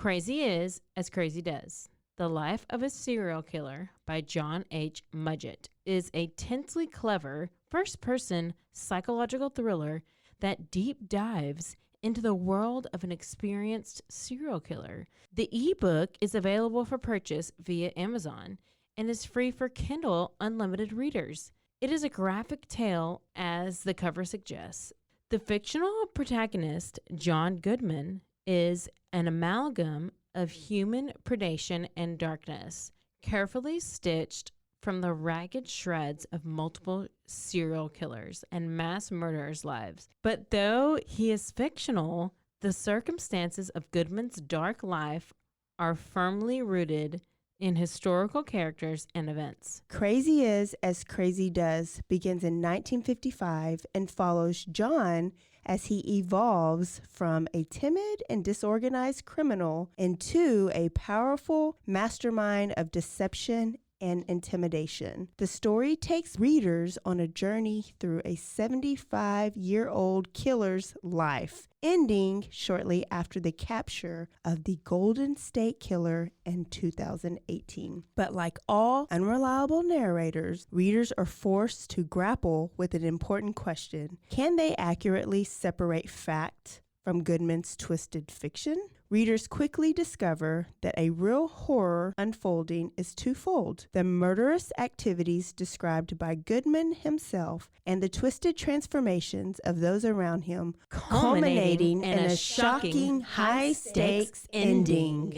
Crazy Is as Crazy Does. The Life of a Serial Killer by John H. Mudgett is a tensely clever first-person psychological thriller that deep dives into the world of an experienced serial killer. The ebook is available for purchase via Amazon and is free for Kindle Unlimited readers. It is a graphic tale, as the cover suggests. The fictional protagonist, John Goodman, is an amalgam of human predation and darkness, carefully stitched from the ragged shreds of multiple serial killers and mass murderers' lives. But though he is fictional, the circumstances of Goodman's dark life are firmly rooted in historical characters and events. Crazy Is as Crazy Does begins in 1955 and follows John as he evolves from a timid and disorganized criminal into a powerful mastermind of deception and intimidation. The story takes readers on a journey through a 75-year-old killer's life, ending shortly after the capture of the Golden State Killer in 2018. But like all unreliable narrators, readers are forced to grapple with an important question. Can they accurately separate fact from Goodman's twisted fiction? Readers quickly discover that a real horror unfolding is twofold: the murderous activities described by Goodman himself and the twisted transformations of those around him, culminating in a shocking, high-stakes ending.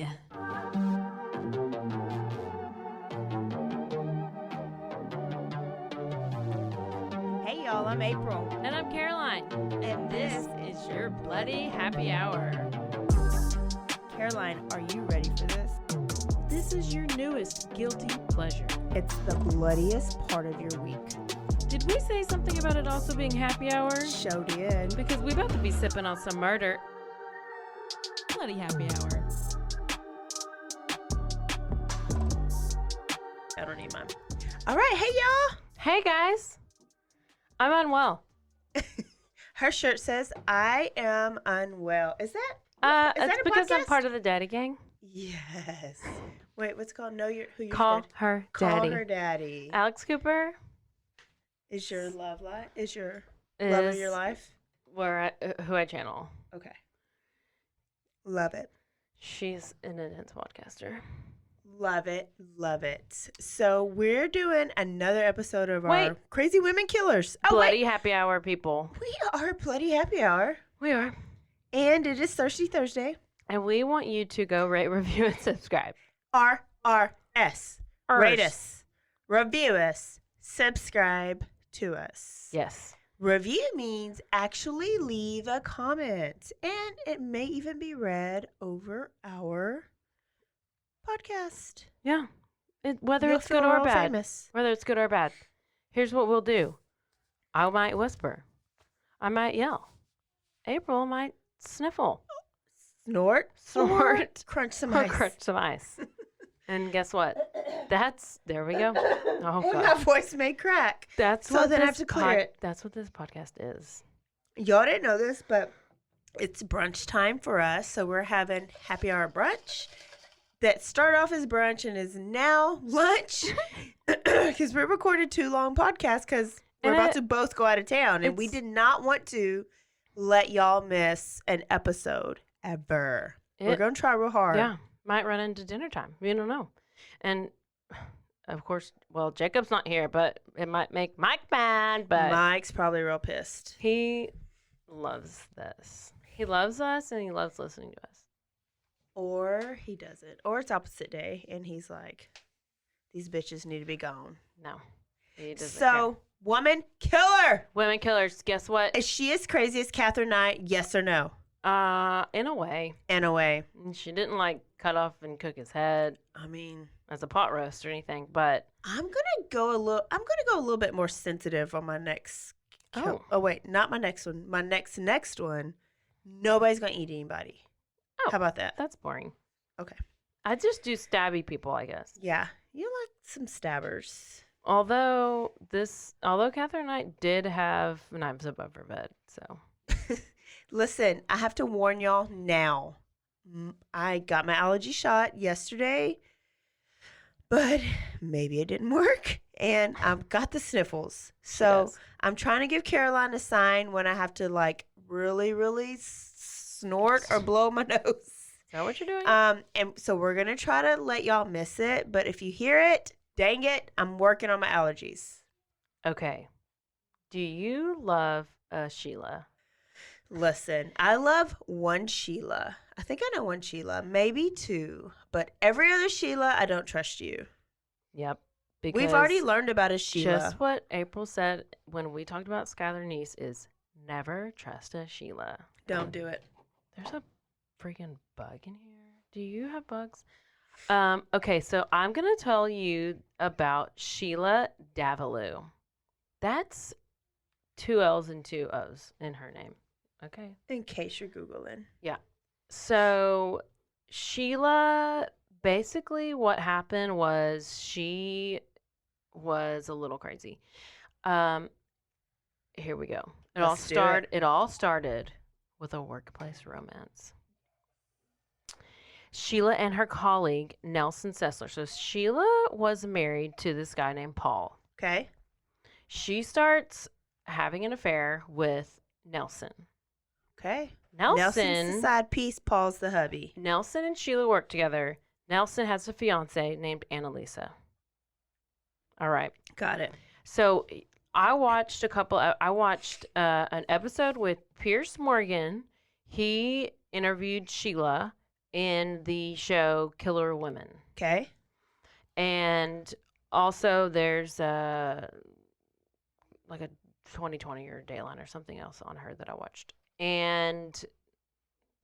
Hey y'all, I'm April. And I'm Caroline. And this is your Bloody Happy Hour. Caroline, are you ready for this? This is your newest guilty pleasure. It's the bloodiest part of your week. Did we say something about it also being happy hour? Show did. Because we about to be sipping on some murder. Bloody happy hour. I don't need mine. All right, hey y'all. Hey guys. I'm unwell. Her shirt says, I am unwell. Is that? It's because I'm part of the daddy gang. Yes. Wait, what's it called? Know who you're Call her daddy. Call her daddy. Alex Cooper is your love life? Is your love of your life? Who I channel. Okay. Love it. She's an intense podcaster. Love it. Love it. So we're doing another episode of our Crazy Women Killers. Bloody Happy Hour, people. We are Bloody Happy Hour. We are. And it is Thirsty Thursday. And we want you to go rate, review, and subscribe. RRS. Rate us. Review us. Subscribe to us. Yes. Review means actually leave a comment. And it may even be read over our podcast. Yeah. Whether it's good or bad. Famous. Whether it's good or bad. Here's what we'll do. I might whisper. I might yell. April might sniffle. Snort. Crunch some ice. Crunch some ice. And guess what? There we go. Oh, and God. my voice may crack. So then I have to clear it. That's what this podcast is. Y'all didn't know this, but it's brunch time for us. So we're having happy hour brunch that started off as brunch and is now lunch. Because we recorded 2 long podcasts because we're about to both go out of town. And we did not want to let y'all miss an episode ever. We're going to try real hard. Yeah. Might run into dinner time. You don't know. And, of course, Jacob's not here, but it might make Mike mad. But Mike's probably real pissed. He loves this. He loves us, and he loves listening to us. Or he doesn't. Or it's opposite day, and he's like, these bitches need to be gone. No. He doesn't care. Woman killer. Women killers. Guess what? Is she as crazy as Catherine Knight? Yes or no? In a way. In a way. She didn't cut off and cook his head. I mean, as a pot roast or anything, but I'm gonna go a little bit more sensitive on my next. Oh wait, not my next one. My next one. Nobody's gonna eat anybody. Oh, how about that? That's boring. Okay. I just do stabby people, I guess. Yeah, you like some stabbers. Although Catherine Knight did have knives above her bed, so. Listen, I have to warn y'all now. I got my allergy shot yesterday, but maybe it didn't work. And I've got the sniffles. So I'm trying to give Caroline a sign when I have to like really, really snort or blow my nose. Is that what you're doing? And so we're going to try to let y'all miss it. But if you hear it, dang it, I'm working on my allergies. Okay. Do you love Sheila? Listen, I love one Sheila. I think I know one Sheila, maybe two. But every other Sheila, I don't trust you. Yep. We've already learned about a Sheila. Just what April said when we talked about Skylar Niece is never trust a Sheila. Don't do it. There's a freaking bug in here. Do you have bugs? Okay, so I'm going to tell you about Sheila Davalloo. That's 2 L's and 2 O's in her name. Okay. In case you're Googling. Yeah. So Sheila, basically what happened was she was a little crazy. Here we go. It all started with a workplace romance. Sheila and her colleague Nelson Sessler. So Sheila was married to this guy named Paul. Okay. She starts having an affair with Nelson. Okay. Nelson's the side piece, Paul's the hubby. Nelson and Sheila work together. Nelson has a fiance named Annalisa. All right. Got it. So I watched an episode with Piers Morgan. He interviewed Sheila in the show Killer Women. Okay. And also there's like a 2020 or Dayline or something else on her that I watched. And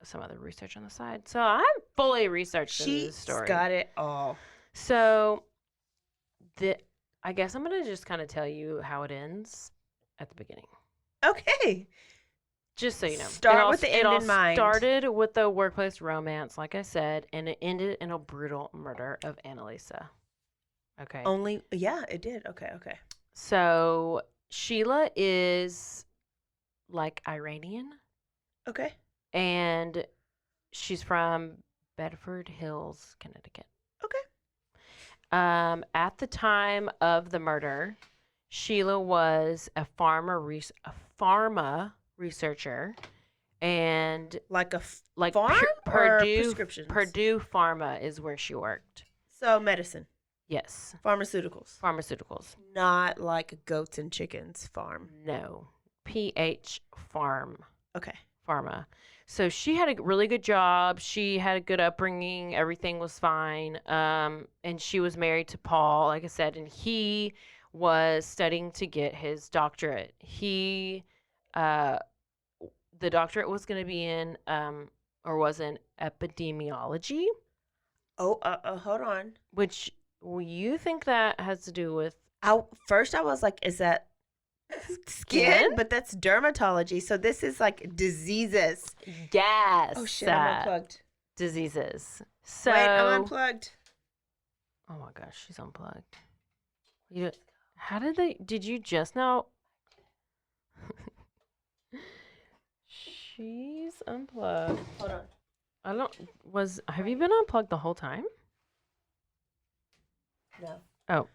some other research on the side. So I'm fully researched in this story. She's got it all. So I guess I'm going to just kind of tell you how it ends at the beginning. Okay. Just so you know. Start with the end in mind. It all started with the workplace romance, like I said, and it ended in a brutal murder of Annalisa. Okay. Yeah, it did. Okay. So Sheila is like Iranian. Okay. And she's from Bedford Hills, Connecticut. Okay. At the time of the murder, Sheila was a pharma researcher, and like farm or prescriptions? Purdue Pharma is where she worked. So medicine. Yes. Pharmaceuticals. Not like goats and chickens farm. No. PH Farm. Okay. Pharma. So she had a really good job. She had a good upbringing. Everything was fine. And she was married to Paul, like I said, and he was studying to get his doctorate. The doctorate was going to be in, or was in epidemiology. Oh, hold on. Which you think that has to do with? First I was like, is that skin? But that's dermatology. So this is like diseases. Yes. Oh shit, I'm unplugged. Diseases. So wait, I'm unplugged. Oh my gosh, she's unplugged. Did you just now? She's unplugged. Hold on. Have you been unplugged the whole time? No. Oh.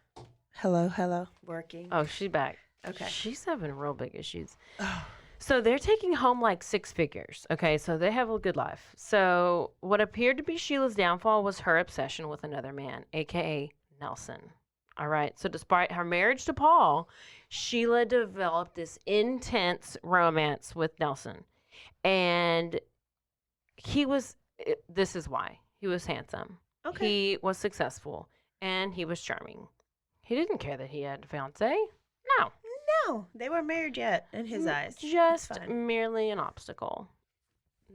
Hello. Working. Oh, she's back. Okay. She's having real big issues. Oh. So they're taking home like 6 figures. Okay, so they have a good life. So what appeared to be Sheila's downfall was her obsession with another man, a.k.a. Nelson. All right, so despite her marriage to Paul, Sheila developed this intense romance with Nelson. And this is why. He was handsome. Okay. He was successful. And he was charming. He didn't care that he had a fiancé. No, they weren't married yet in his eyes. Just merely an obstacle,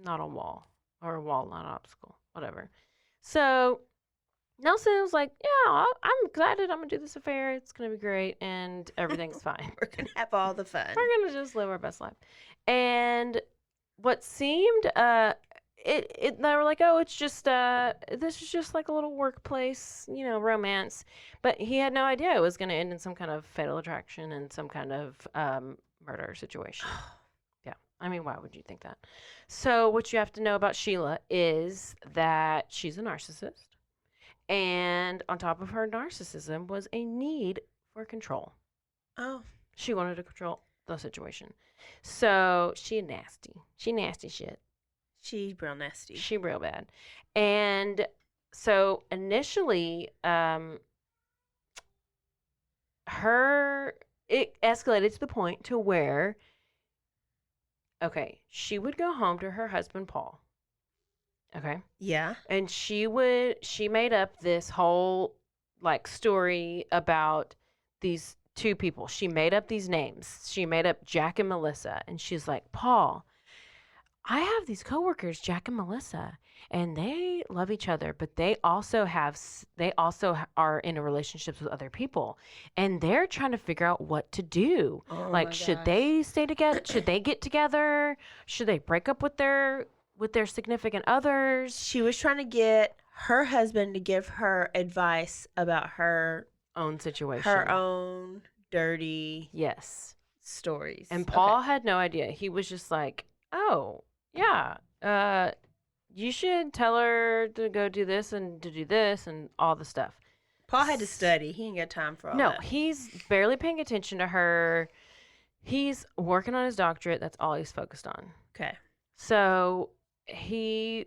not a wall, or a wall, not an obstacle, whatever. So Nelson was like, yeah, I'm excited. I'm going to do this affair. It's going to be great, and everything's fine. We're going to have all the fun. We're going to just live our best life. And what seemed, they were like, oh, it's just, this is just like a little workplace, romance. But he had no idea it was going to end in some kind of fatal attraction and some kind of murder situation. Yeah. I mean, why would you think that? So what you have to know about Sheila is that she's a narcissist. And on top of her narcissism was a need for control. Oh. She wanted to control the situation. So she nasty. She nasty shit. She real nasty. She real bad. And so initially, it escalated to the point to where, okay, she would go home to her husband, Paul. Okay. Yeah. And she made up this whole like story about these two people. She made up these names. She made up Jack and Melissa. And she's like, Paul, I have these coworkers, Jack and Melissa, and they love each other, but they also are in a relationships with other people, and they're trying to figure out what to do. Oh like, should they stay together? Should they get together? Should they break up with their significant others? She was trying to get her husband to give her advice about her own situation, her own dirty stories. And Paul had no idea. He was just like, oh, yeah, you should tell her to go do this and to do this and all the stuff. Paul had to study. He ain't got time for all that. No, he's barely paying attention to her. He's working on his doctorate. That's all he's focused on. Okay. So this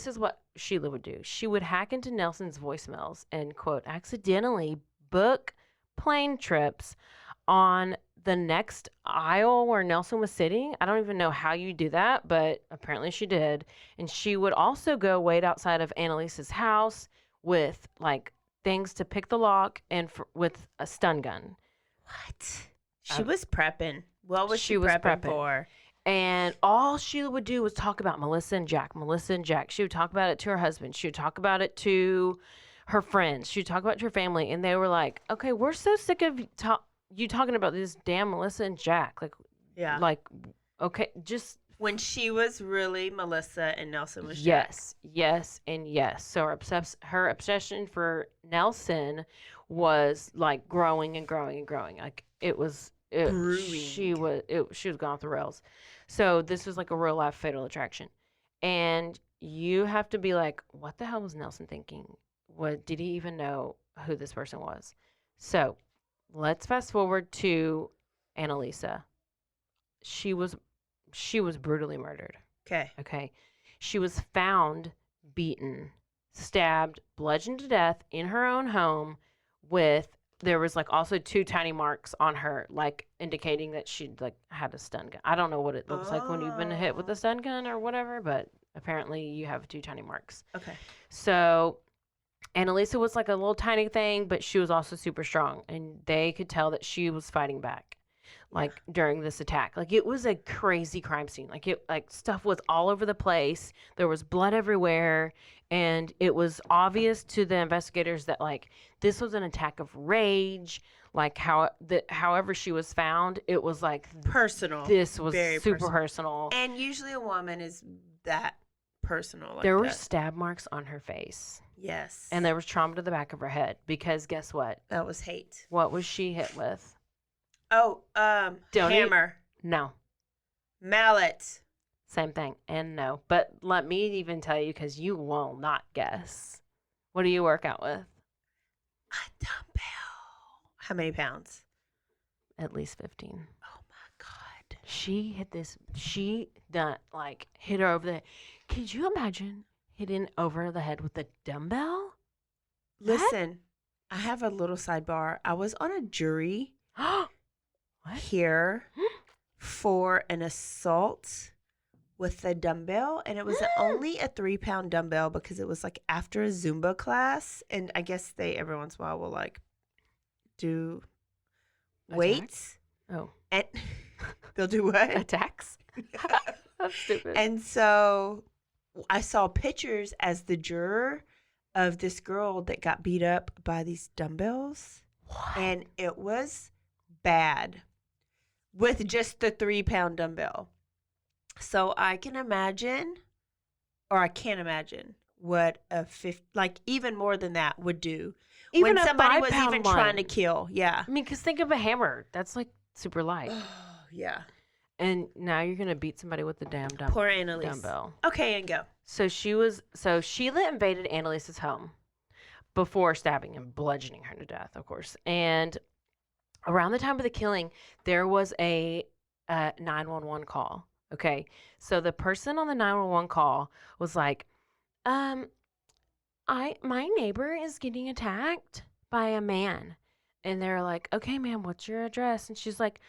is what Sheila would do. She would hack into Nelson's voicemails and, quote, accidentally book plane trips on the next aisle where Nelson was sitting. I don't even know how you do that, but apparently she did. And she would also go wait outside of Annalisa's house with like things to pick the lock and with a stun gun. What? She was prepping. What was she prepping for? And all Sheila would do was talk about Melissa and Jack. She would talk about it to her husband. She would talk about it to her friends. She would talk about it to her family. And they were like, okay, we're so sick of you talking about this damn Melissa and Jack. Like, yeah. Like, okay, just. When she was really Melissa and Nelson was Jack. Yes, and yes. So her obsession for Nelson was like growing and growing and growing. Like brewing. She was going off the rails. So this was like a real life Fatal Attraction. And you have to be like, what the hell was Nelson thinking? What did he even know who this person was? So let's fast forward to Annalisa. She was brutally murdered. Okay. She was found beaten, stabbed, bludgeoned to death in her own home there was like also 2 tiny marks on her, like indicating that she'd like had a stun gun. I don't know what it looks like when you've been hit with a stun gun or whatever, but apparently you have 2 tiny marks. Okay. So Annalisa was like a little tiny thing, but she was also super strong, and they could tell that she was fighting back, like during this attack. Like it was a crazy crime scene. Like stuff was all over the place. There was blood everywhere, and it was obvious to the investigators that like this was an attack of rage. Like however she was found, it was like personal. This was very super personal. And usually a woman is that personal. There were stab marks on her face. Yes. And there was trauma to the back of her head because guess what? That was hate. What was she hit with? Oh, hammer. No. Mallet. Same thing. And no. But let me even tell you, because you will not guess. What do you work out with? A dumbbell. How many pounds? At least 15. Oh my God. She hit her over the head. Could you imagine hitting over the head with a dumbbell? Listen, I have a little sidebar. I was on a jury here for an assault with a dumbbell, and it was only a 3-pound dumbbell because it was like after a Zumba class, and I guess they every once in a while will like do weights. Oh, and they'll do what? Attacks. That's stupid. And so I saw pictures as the juror of this girl that got beat up by these dumbbells. What? And it was bad with just the 3-pound dumbbell. So I can imagine, or I can't imagine what even more than that would do. Even when somebody was 5-pound trying to kill. Yeah. I mean, because think of a hammer. That's like super light. Yeah. And now you're going to beat somebody with the damn Poor Annalise. dumbbell. Okay, and go. So Sheila invaded Annalise's home before stabbing and bludgeoning her to death, of course. And around the time of the killing, there was a 911 call. Okay. So the person on the 911 call was like, my neighbor is getting attacked by a man. And they're like, okay, ma'am, what's your address? And she's like,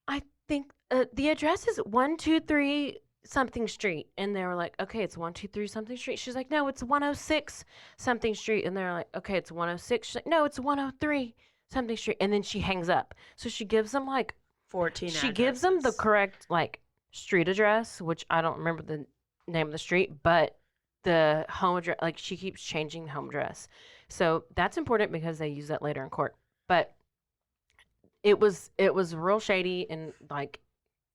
I think the address is 123 something street. And they were like, okay, it's 123 something street. She's like, no, it's 106 something street. And they're like, okay, it's 106. She's like, no, it's 103 something street. And then she hangs up. So she gives them like 14 She gives them the correct like street address, which I don't remember the name of the street, but the home address, like she keeps changing the home address. So that's important because they use that later in court. But it was real shady, and like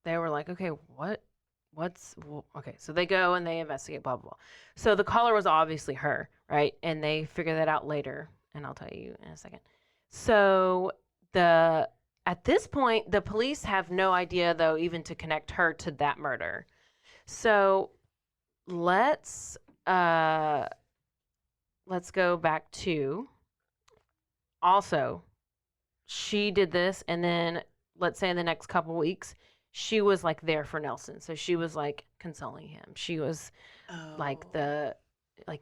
they were like, okay, okay. So they go and they investigate, blah, blah, blah. So the caller was obviously her, right? And they figure that out later, and I'll tell you in a second. So at this point, the police have no idea, though, even to connect her to that murder. So let's go back to also, she did this, and then let's say in the next couple weeks, she was like there for Nelson. So she was like consoling him. She was like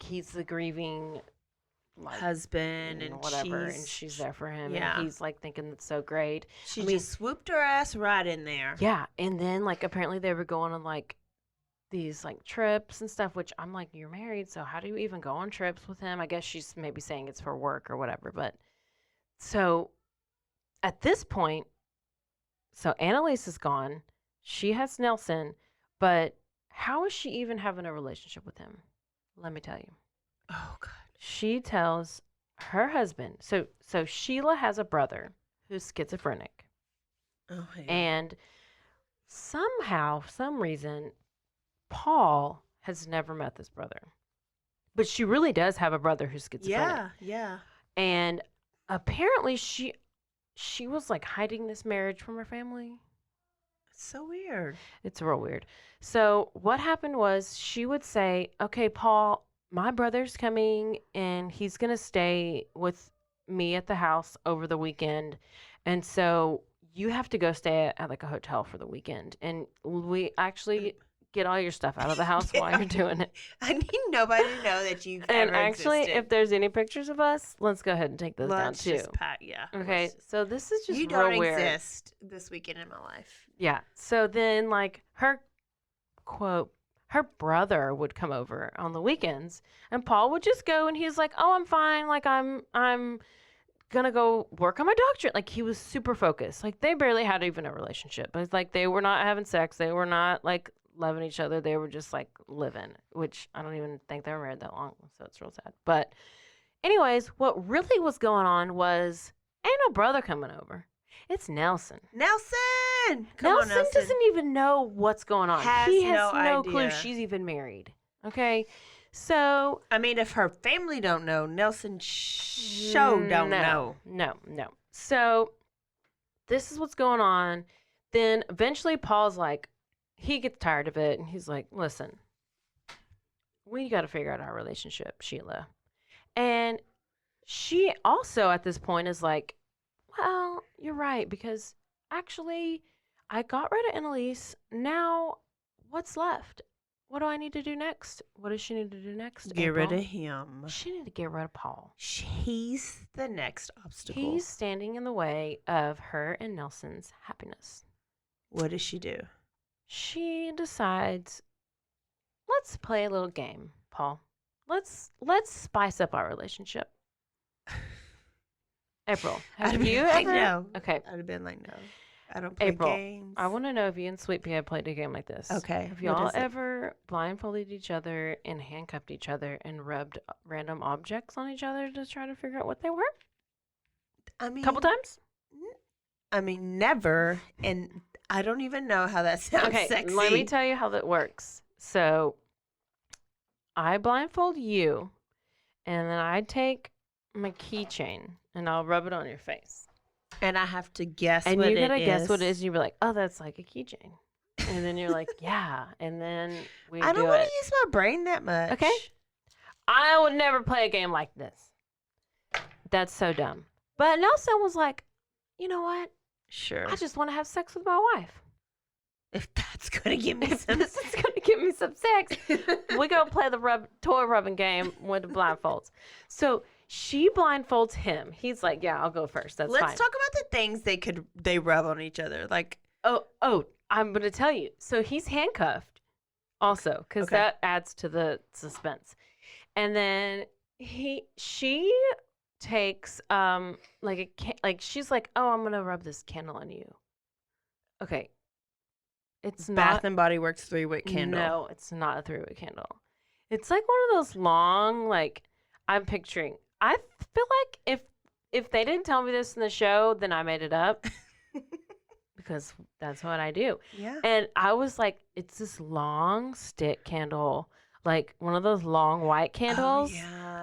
he's the grieving husband and whatever, and she's there for him. Yeah. And he's like thinking it's so great. She just swooped her ass right in there. Yeah. And then like apparently they were going on like these like trips and stuff, which I'm like, you're married, so how do you even go on trips with him? I guess she's maybe saying it's for work or whatever. But so at this point, so Annalise is gone. She has Nelson, but how is she even having a relationship with him? Let me tell you. Oh God. She tells her husband. So Sheila has a brother who's schizophrenic. Oh, yeah. And somehow, some reason, Paul has never met this brother. But she really does have a brother who's schizophrenic. Yeah. And apparently she was like hiding this marriage from her family. It's so weird. It's real weird. So what happened was she would say, okay, Paul, my brother's coming and he's going to stay with me at the house over the weekend. And so you have to go stay at like a hotel for the weekend. And we actually get all your stuff out of the house while you're doing it. I need nobody to know that you've And ever actually, existed. if there's any pictures of us, let's go ahead and take those down too. Okay, so this is just you real don't weird. exist this weekend in my life. Yeah. So then, like her quote, her brother would come over on the weekends, and Paul would just go, and he's like, "Oh, I'm fine. Like I'm gonna go work on my doctorate." Like he was super focused. Like they barely had even a relationship. But it's like they were not having sex. They were not like loving each other. They were just like living, which I don't even think they were married that long. So it's real sad. But anyways, what really was going on was ain't no brother coming over. It's Nelson. Nelson Doesn't even know what's going on. He has no clue idea. she's even married. Okay. So I mean, if her family don't know, Nelson don't know. No. So this is what's going on. Then eventually Paul's like, he gets tired of it, and he's like, listen, we got to figure out our relationship, Sheila. And she also at this point is like, well, you're right, because actually I got rid of Annalise. Now what's left? What do I need to do next? What does she need to do next? Get rid of him. She need to get rid of Paul. He's the next obstacle. He's standing in the way of her and Nelson's happiness. What does she do? She decides, let's play a little game, Paul. Let's spice up our relationship. April, have you ever? No. Okay. I'd have been like, no. I don't play April, games. I want to know if you and Sweet Pea have played a game like this. Okay. Have y'all ever blindfolded each other and handcuffed each other and rubbed random objects on each other to try to figure out what they were? I mean, a couple times? I mean, never. And I don't even know how that sounds sexy. Let me tell you how that works. So I blindfold you, and then I take my keychain and I'll rub it on your face. And I have to guess And what you it gotta guess what it is. is, and you're like, oh, that's like a keychain. And then you're like, yeah. And then we I don't do want it. to use my brain that much. Okay. I would never play a game like this. That's so dumb. But Nelson was like, you know what? Sure. I just want to have sex with my wife. If that's going to give me If some... this is going to give me some sex, we go play the toy rubbing game with the blindfolds. So she blindfolds him. He's like, yeah, I'll go first. That's fine. Let's talk about the things they rub on each other. Like, Oh, I'm going to tell you. So he's handcuffed also, because that adds to the suspense. And then she takes she's like, oh, I'm going to rub this candle on you. Okay. It's Bath and Body Works 3-wick candle. No, it's not a 3-wick candle. It's like one of those long, like, I'm picturing. I feel like if they didn't tell me this in the show, then I made it up. Because that's what I do. Yeah. And I was like, it's this long stick candle, like one of those long white candles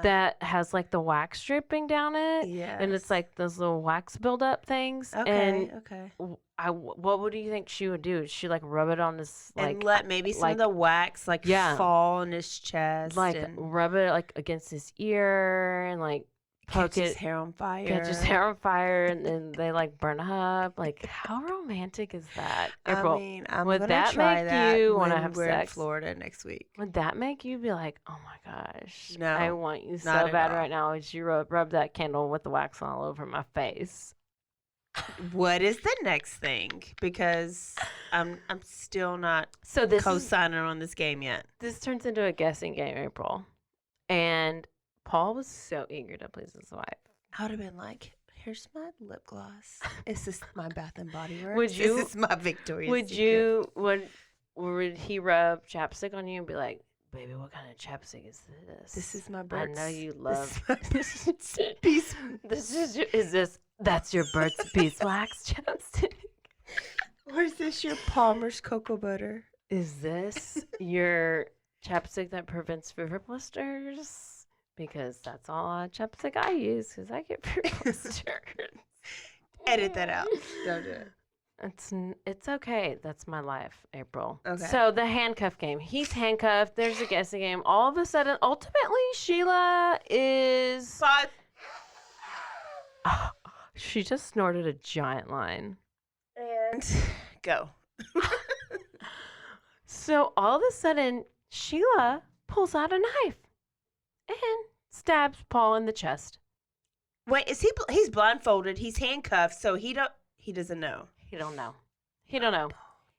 that has like the wax dripping down it. Yeah. And it's like those little wax buildup things. Okay. What would you think she would do? She like rub it on this like and let maybe some of the wax fall on his chest, like and rub it like against his ear and like catch his hair on fire, and then they like burn up. Like, how romantic is that? April, I mean, I'm would gonna that try make that you want to when have we're sex? in Florida next week. Would that make you be like, oh my gosh, No, I want you so not at bad all. right now? Would you rub that candle with the wax all over my face? What is the next thing? Because I'm still not So this co-signing on this game yet. this turns into a guessing game, April, and Paul was so eager to please his wife. I would have been like, here's my lip gloss. Is this my Bath and Body Works? Would you- Is this my Victoria's Would Secret? you would he rub chapstick on you and be like, baby, what kind of chapstick is this? This is my I Burt's. know you love. This is my piece. That's your Burt's Beeswax chapstick? Or is this your Palmer's cocoa butter? Is this your chapstick that prevents fever blisters? Because that's all chapstick I use because I get fever blisters. Edit that out. Don't do it. It's okay. That's my life, April. Okay. So the handcuff game. He's handcuffed. There's a guessing game. All of a sudden, ultimately, Sheila is. But She just snorted a giant line. and go. So all of a sudden, Sheila pulls out a knife and stabs Paul in the chest. Wait, is he's blindfolded? He's handcuffed, so he doesn't know. He don't know. He don't know.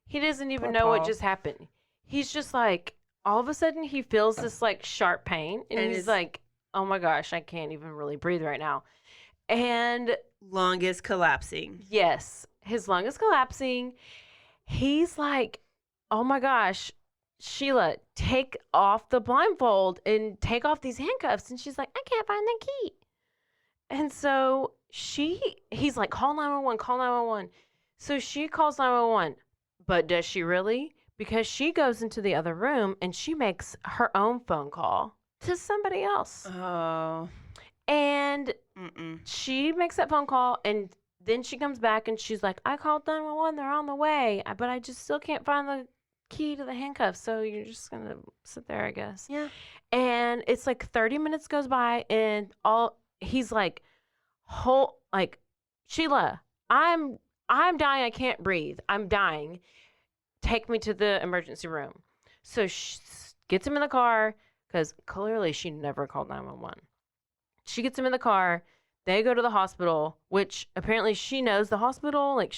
He doesn't even Poor know what Paul. just happened. He's just like, all of a sudden he feels this like sharp pain and he's like, oh my gosh, I can't even really breathe right now. And Lung is collapsing. yes, his lung is collapsing. He's like, oh my gosh, Sheila, take off the blindfold and take off these handcuffs. And she's like, I can't find the key. And so he's like, call 911, call 911. So she calls 911, but does she really? Because she goes into the other room and she makes her own phone call to somebody else. Oh. And Mm-mm. she makes that phone call and then she comes back and she's like, I called 911, they're on the way, but I just still can't find the key to the handcuffs. So you're just going to sit there, I guess. Yeah. And it's like 30 minutes goes by and he's like, Sheila, I'm dying. I can't breathe. I'm dying. Take me to the emergency room. So she gets him in the car because clearly she never called 911. She gets him in the car. They go to the hospital, which apparently she knows the hospital. Like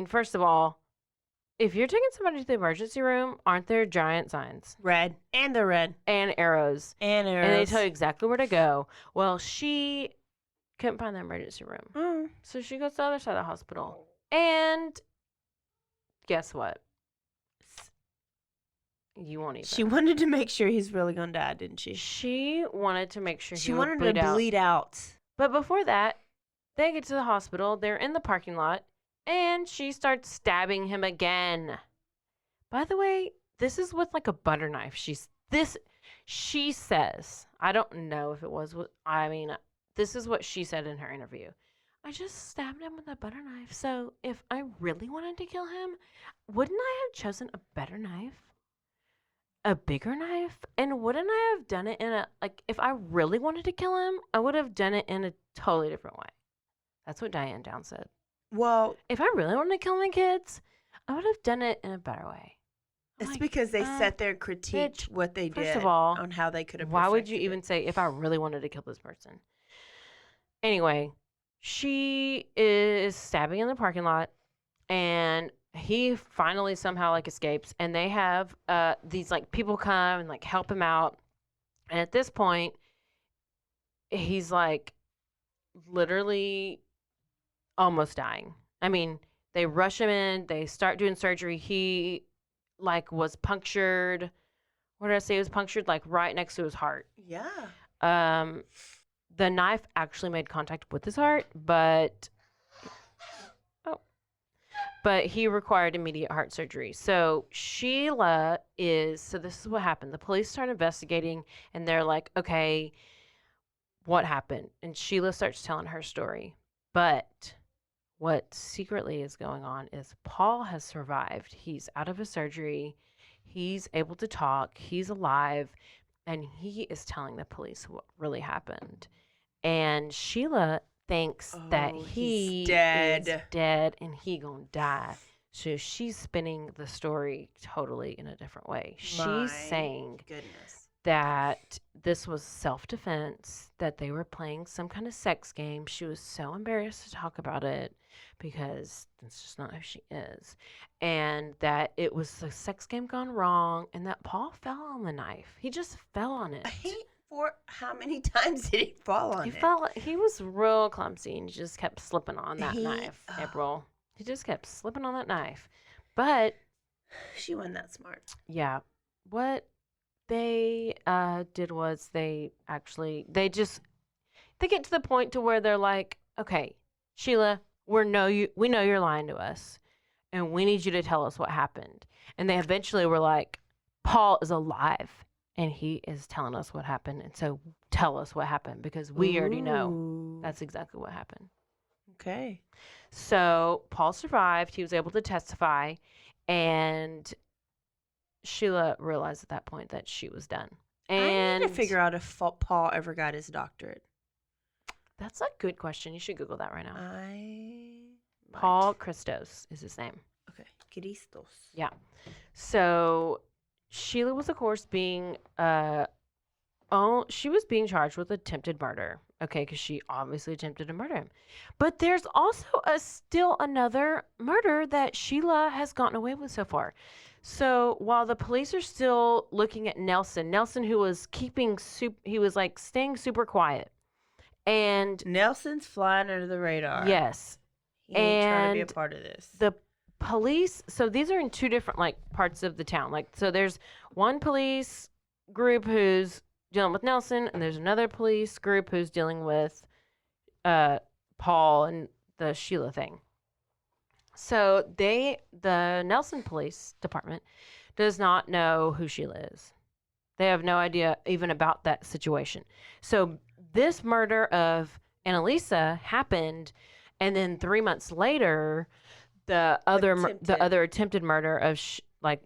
first of all, if you're taking somebody to the emergency room, aren't there giant signs? Red. And they're red. And arrows. And arrows. And they tell you exactly where to go. Well, she couldn't find the emergency room. Mm. So she goes to the other side of the hospital. And guess what? You won't even. She wanted to make sure he's really going to die, didn't she? She wanted to make sure She he wanted would to bleed out. But before that, they get to the hospital. They're in the parking lot. And she starts stabbing him again. By the way, this is with like a butter knife. She says, I don't know if it was this is what she said in her interview. I just stabbed him with a butter knife. So if I really wanted to kill him, wouldn't I have chosen a better knife? A bigger knife? And wouldn't I have done it in a, like, if I really wanted to kill him, I would have done it in a totally different way. That's what Diane Down said. Well, If I really wanted to kill my kids, I would have done it in a better way. it's Like, because they sat there and critiqued bitch, what they first did of all, on how they could have. Why would you perfected even it. say if I really wanted to kill this person? Anyway, she is stabbing in the parking lot, and he finally somehow like escapes, and they have these like people come and like help him out. And at this point, he's like literally almost dying. I mean, they rush him in, they start doing surgery. He like was punctured. What did I say? He was punctured like right next to his heart. Yeah. The knife actually made contact with his heart, but he required immediate heart surgery. So Sheila so this is what happened. The police start investigating, and they're like, okay, what happened? And Sheila starts telling her story. But what secretly is going on is Paul has survived. He's out of his surgery. He's able to talk. He's alive. And he is telling the police what really happened. And Sheila thinks that he's he is dead and he gonna die. So she's spinning the story totally in a different way. She's saying that this was self-defense, that they were playing some kind of sex game. She was so embarrassed to talk about it because that's just not who she is. And that it was a sex game gone wrong, and that Paul fell on the knife. He just fell on it. For how many times did he fall on it? He was real clumsy, and he just kept slipping on that knife, April. He just kept slipping on that knife. But she wasn't that smart. Yeah. What they did was they get to the point to where they're like, okay, Sheila, we know you're lying to us, and we need you to tell us what happened. And they eventually were like, Paul is alive, and he is telling us what happened, and so tell us what happened, because we already know that's exactly what happened. Okay. So Paul survived. He was able to testify, and Sheila realized at that point that she was done. And I need to figure out if Paul ever got his doctorate. That's a good question. You should Google that right now. Paul Christos is his name. Okay, Christos. Yeah. So Sheila was, of course, being she was being charged with attempted murder. Okay, because she obviously attempted to murder him. But there's also still another murder that Sheila has gotten away with so far. So while the police are still looking at Nelson, who was he was like staying super quiet. And Nelson's flying under the radar. Yes. He ain't trying to be a part of this. The police, so these are in two different like parts of the town. Like, so there's one police group who's dealing with Nelson, and there's another police group who's dealing with Paul and the Sheila thing. So the Nelson Police Department does not know who Sheila is. They have no idea even about that situation. So this murder of Annalisa happened, and then 3 months later, the other attempted murder of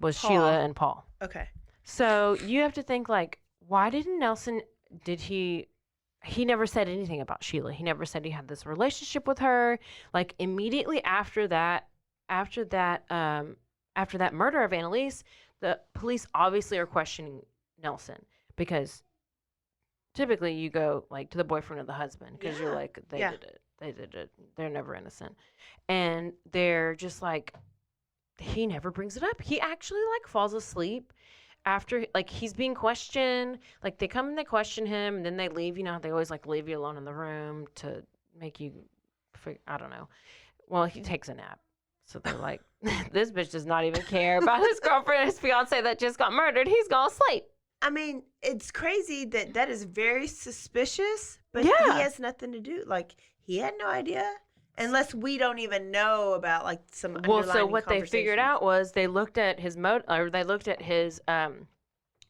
was Paul. Sheila and Paul. Okay. So you have to think, like, why didn't Nelson? He never said anything about Sheila. He never said he had this relationship with her. Like, immediately after that murder of Annalise, the police obviously are questioning Nelson, because typically you go like to the boyfriend or the husband, because you're like, they did it. They're never innocent. And they're just like, he never brings it up. He actually like falls asleep after, like, he's being questioned. Like, they come and they question him, and then they leave. You know, they always like leave you alone in the room to make you, I don't know. Well, he takes a nap. So they're like, this bitch does not even care about his girlfriend, his fiance that just got murdered. He's gonna sleep. I mean, it's crazy that is very suspicious, but he has nothing to do. Like, he had no idea, unless we don't even know about like some underlying so what they figured out was they looked at his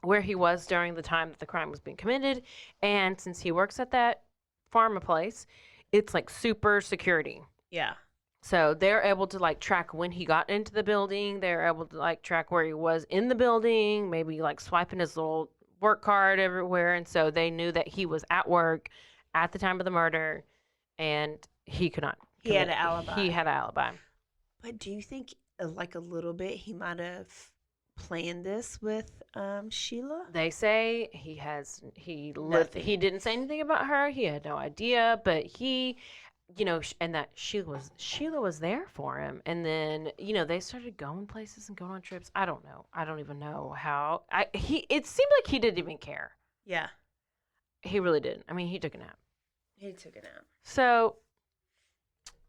where he was during the time that the crime was being committed, and since he works at that pharma place, it's like super security. Yeah. So they're able to like track when he got into the building. They're able to like track where he was in the building, maybe like swiping his little work card everywhere. And so they knew that he was at work at the time of the murder, and he could not. He had an alibi. He had an alibi. But do you think, like a little bit, he might have planned this with Sheila? They say he didn't say anything about her. He had no idea, but he, and that Sheila was there for him. And then, they started going places and going on trips. I don't know. I don't even know how. It seemed like he didn't even care. Yeah. He really didn't. I mean, he took a nap. So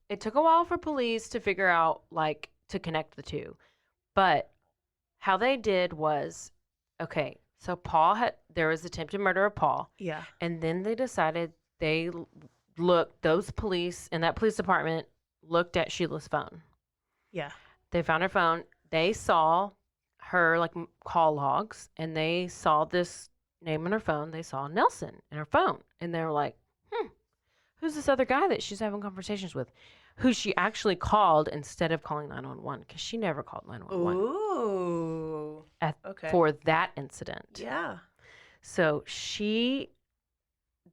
it took a while for police to figure out, like, to connect the two. But how they did was, okay, so there was attempted murder of Paul. Yeah. And then they decided those police in that police department looked at Sheila's phone. Yeah. They found her phone. They saw her, like, call logs, and they saw this name on her phone. They saw Nelson in her phone. And they were like, who's this other guy that she's having conversations with? Who she actually called instead of calling 911, because she never called 911. Ooh. For that incident. Yeah. So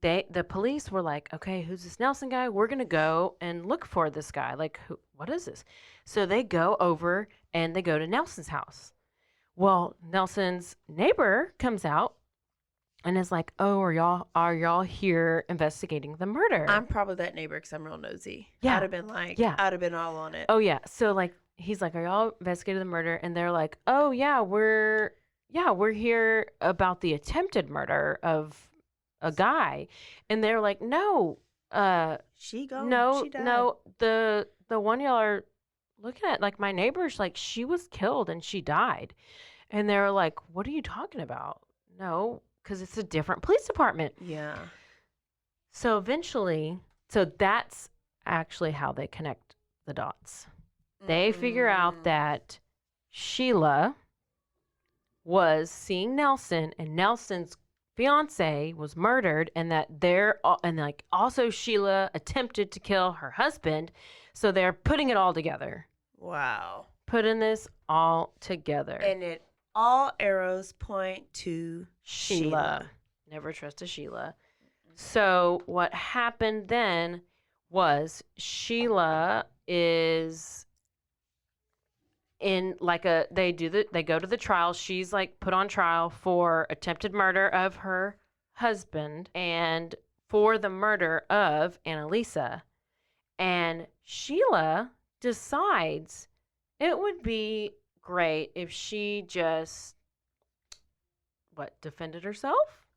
the police were like, okay, who's this Nelson guy? We're going to go and look for this guy. Like, what is this? So they go over and they go to Nelson's house. Well, Nelson's neighbor comes out and is like, oh, are y'all here investigating the murder? I'm probably that neighbor because I'm real nosy. Yeah. I'd have been like, I'd have been all on it. Oh, yeah. So, like, he's like, are y'all investigating the murder? And they're like, oh, yeah, we're here about the attempted murder of a guy. And they're like, no. She died. No, the one y'all are looking at, like, my neighbor's, like, she was killed and she died. And they're like, what are you talking about? No, because it's a different police department. Yeah. So eventually, that's actually how they connect the dots. They figure out that Sheila was seeing Nelson, and Nelson's fiance was murdered, and that also Sheila attempted to kill her husband. So they're putting it all together. Wow. Putting this all together. And all arrows point to Sheila. Never trust a Sheila. So what happened then was Sheila is in like they go to the trial. She's like put on trial for attempted murder of her husband and for the murder of Annalisa. And Sheila decides it would be great if she just defended herself.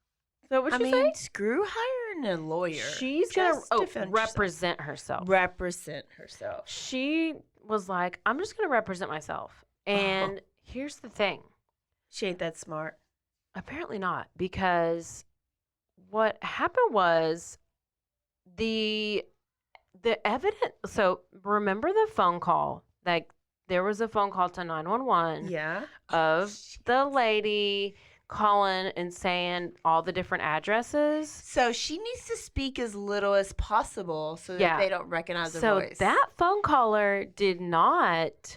Is that what you say? Screw hiring a lawyer. She's gonna represent herself. Represent herself. She was like, I'm just gonna represent myself. And here's the thing. She ain't that smart. Apparently not, because what happened was the evidence. So remember the phone call? Like there was a phone call to 911. Yeah. Of the lady calling and saying all the different addresses. So she needs to speak as little as possible so that they don't recognize her voice. So that phone caller did not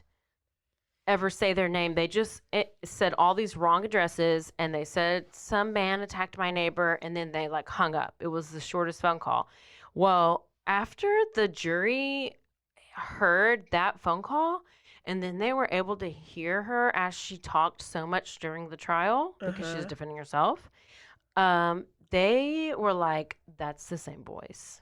ever say their name. They just said all these wrong addresses, and they said some man attacked my neighbor, and then they like hung up. It was the shortest phone call. Well, after the jury heard that phone call, and then they were able to hear her as she talked so much during the trial because she was defending herself. They were like, that's the same voice.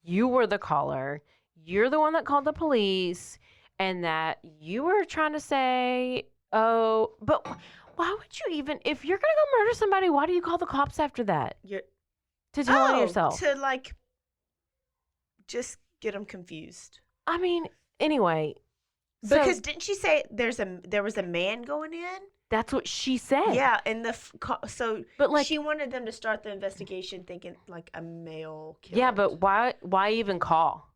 You were the caller. You're the one that called the police, and that you were trying to say, oh, but why would you even, if you're going to go murder somebody, why do you call the cops after that? To tell on yourself. To like, just get them confused. I mean, anyway. Because didn't she say there was a man going in? That's what she said. Yeah, and but like she wanted them to start the investigation thinking like a male killed. Yeah, but why even call?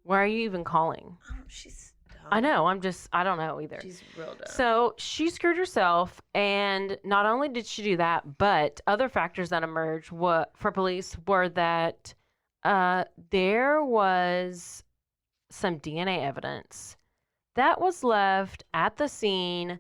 Why are you even calling? She's dumb. I know. I don't know either. She's real dumb. So she screwed herself, and not only did she do that, but other factors that emerged for police were that There was some DNA evidence that was left at the scene,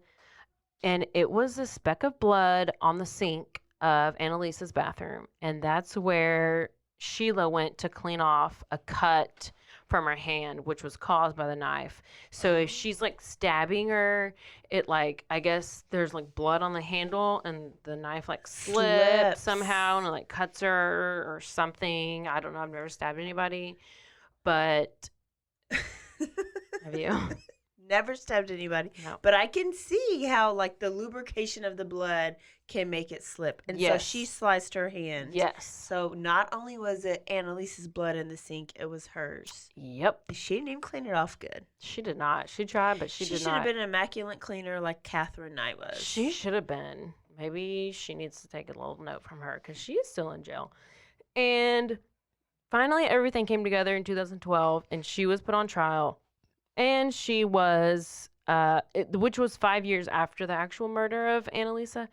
and it was a speck of blood on the sink of Annalisa's bathroom. And that's where Sheila went to clean off a cut from her hand, which was caused by the knife. So if she's like stabbing her, it like, I guess there's like blood on the handle and the knife like slips somehow and it like cuts her or something. I don't know. I've never stabbed anybody, but have you? Never stabbed anybody. No. But I can see how like the lubrication of the blood can make it slip. And so she sliced her hand. Yes. So not only was it Annalisa's blood in the sink, it was hers. Yep. She didn't even clean it off good. She did not. She tried, but she did not. She should have been an immaculate cleaner like Catherine Knight was. She should have been. Maybe she needs to take a little note from her because she is still in jail. And finally, everything came together in 2012, and she was put on trial. And she was, which was 5 years after the actual murder of Annalisa.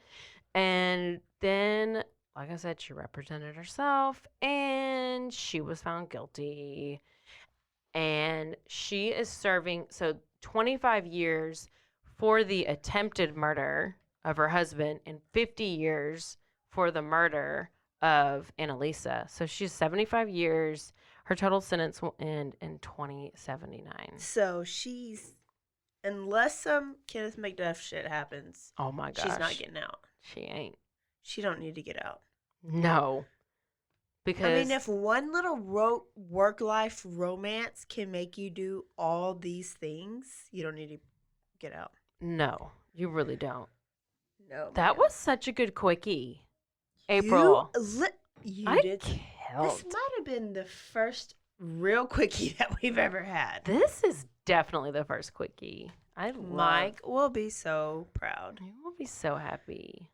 And then, like I said, she represented herself, and she was found guilty. And she is serving, 25 years for the attempted murder of her husband and 50 years for the murder of Annalisa. So she's 75 years. Her total sentence will end in 2079. So she's, unless some Kenneth McDuff shit happens. Oh my gosh. She's not getting out. She ain't. She don't need to get out. No. Because I mean, if one little work-life romance can make you do all these things, you don't need to get out. No, you really don't. No. That was such a good quickie. April. You did. Killed. This might have been the first real quickie that we've ever had. This is definitely the first quickie. Mike will be so proud. I will be so happy.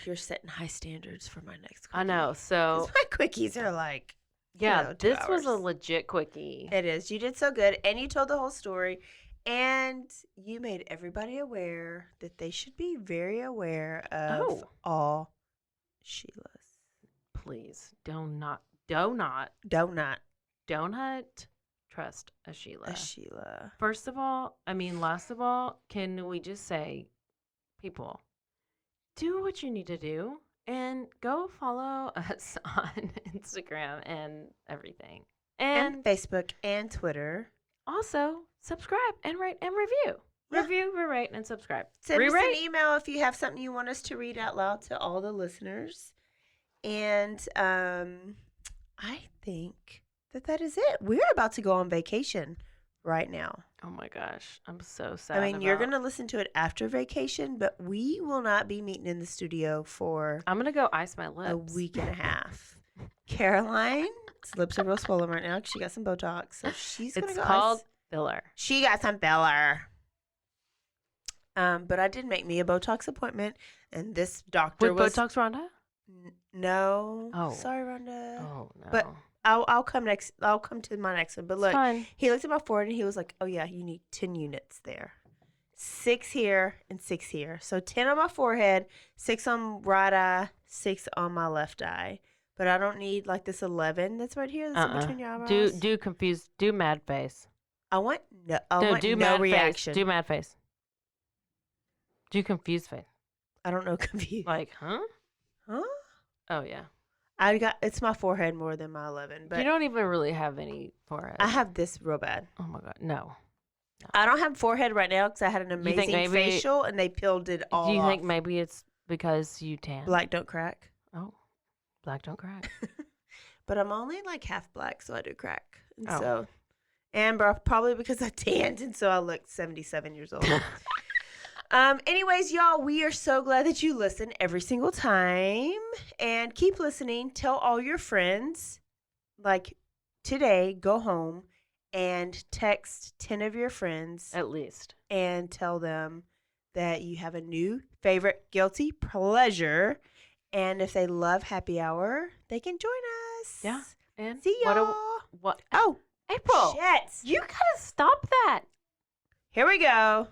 You're setting high standards for my next quickie. I know. So my quickies are like, yeah, 2 this hours. was a legit quickie. It is. You did so good, and you told the whole story, and you made everybody aware that they should be very aware of all Sheilas. Please, do not trust a Sheila. First of all, last of all, can we just say, people, do what you need to do and go follow us on Instagram and everything. And Facebook and Twitter. Also, subscribe and rate and review. Yeah. Review, rate, and subscribe. Send us an email if you have something you want us to read out loud to all the listeners. And I think that is it. We're about to go on vacation right now. Oh my gosh, I'm so sad. You're going to listen to it after vacation, but we will not be meeting in the studio for I'm going to go ice my lips. a week and a half. Caroline's lips are real swollen right now because she got some Botox. So she's going to go It's called filler. She got some filler. But I did make me a Botox appointment, and this doctor With Botox Rhonda? No. Oh. Sorry, Rhonda. Oh no. But I'll come next. I'll come to my next one. But look, he looked at my forehead and he was like, "Oh yeah, you need 10 units there, 6 here and 6 here. So 10 on my forehead, 6 on right eye, 6 on my left eye. But I don't need like this 11 that's right here. That's in between your eyebrows. Do confused. Do mad face. I want no. Do no mad reaction. Face. Do mad face. Do confused face. I don't know. Confused. Like, huh? Huh? Oh yeah. It's my forehead more than my 11. But you don't even really have any forehead. I have this real bad. Oh my god, no. I don't have forehead right now because I had an amazing facial and they peeled it all off. Do you think maybe it's because you tan? Black don't crack. Oh, black don't crack. But I'm only like half black, so I do crack. And and probably because I tanned, and so I look 77 years old. Anyways, y'all, we are so glad that you listen every single time. And keep listening. Tell all your friends. Like today, go home and text 10 of your friends. At least. And tell them that you have a new favorite guilty pleasure. And if they love happy hour, they can join us. Yeah. And see y'all. What? Oh, April. Shit. You gotta stop that. Here we go.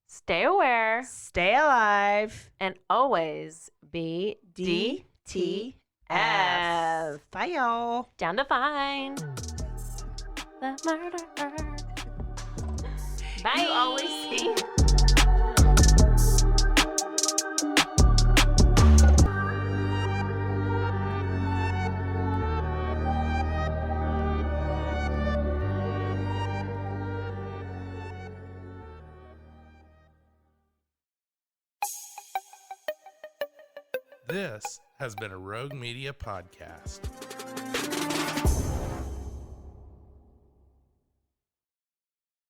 Stay aware. Stay alive. And always be DTF. F. Bye, y'all. Down to find the murderer. Bye. You always see. This has been a Rogue Media podcast.